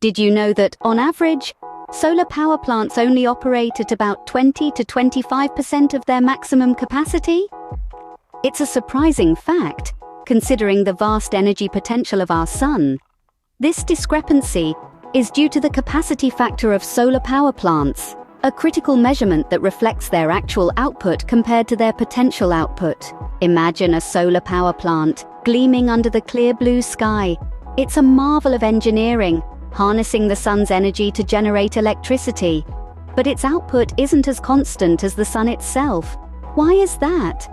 Did you know that, on average, solar power plants only operate at about 20 to 25% of their maximum capacity? It's a surprising fact, considering the vast energy potential of our sun. This discrepancy is due to the capacity factor of solar power plants, a critical measurement that reflects their actual output compared to their potential output. Imagine a solar power plant gleaming under the clear blue sky. It's a marvel of engineering, harnessing the sun's energy to generate electricity. But its output isn't as constant as the sun itself. Why is that?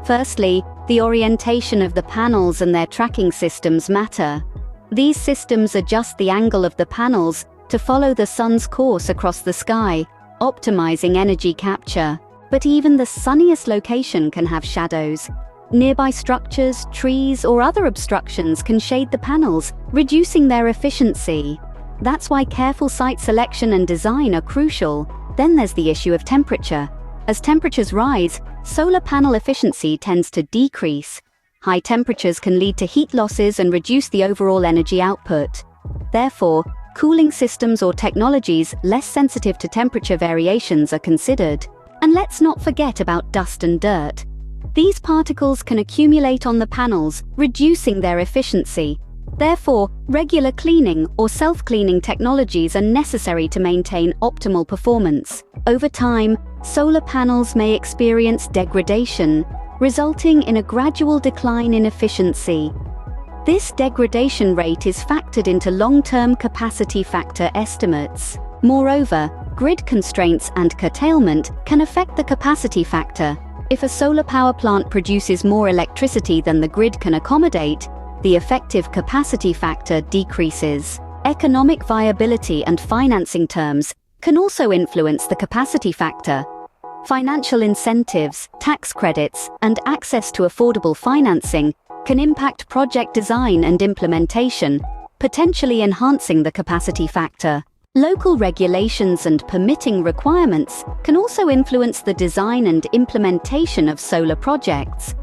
Firstly, the orientation of the panels and their tracking systems matter. These systems adjust the angle of the panels to follow the sun's course across the sky, optimizing energy capture. But even the sunniest location can have shadows. Nearby structures, trees, or other obstructions can shade the panels, reducing their efficiency. That's why careful site selection and design are crucial. Then there's the issue of temperature. As temperatures rise, solar panel efficiency tends to decrease. High temperatures can lead to heat losses and reduce the overall energy output. Therefore, cooling systems or technologies less sensitive to temperature variations are considered. And let's not forget about dust and dirt. These particles can accumulate on the panels, reducing their efficiency. Therefore, regular cleaning or self-cleaning technologies are necessary to maintain optimal performance. Over time, solar panels may experience degradation, resulting in a gradual decline in efficiency. This degradation rate is factored into long-term capacity factor estimates. Moreover, grid constraints and curtailment can affect the capacity factor. If a solar power plant produces more electricity than the grid can accommodate, the effective capacity factor decreases. Economic viability and financing terms can also influence the capacity factor. Financial incentives, tax credits, and access to affordable financing can impact project design and implementation, potentially enhancing the capacity factor. Local regulations and permitting requirements can also influence the design and implementation of solar projects.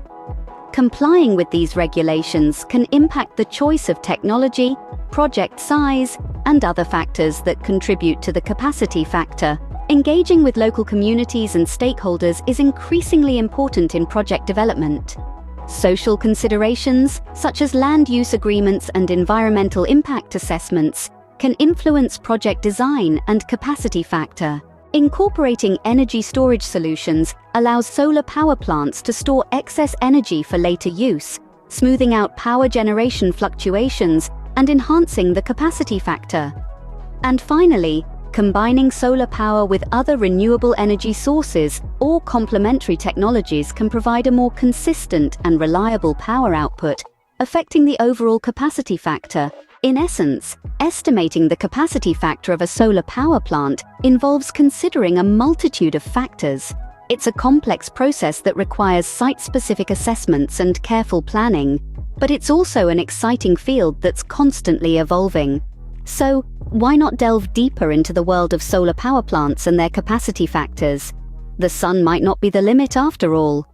Complying with these regulations can impact the choice of technology, project size, and other factors that contribute to the capacity factor. Engaging with local communities and stakeholders is increasingly important in project development. Social considerations, such as land use agreements and environmental impact assessments, can influence project design and capacity factor. Incorporating energy storage solutions allows solar power plants to store excess energy for later use, smoothing out power generation fluctuations and enhancing the capacity factor. And finally, combining solar power with other renewable energy sources or complementary technologies can provide a more consistent and reliable power output, affecting the overall capacity factor. In essence, estimating the capacity factor of a solar power plant involves considering a multitude of factors. It's a complex process that requires site-specific assessments and careful planning, but it's also an exciting field that's constantly evolving. So, why not delve deeper into the world of solar power plants and their capacity factors? The sun might not be the limit after all.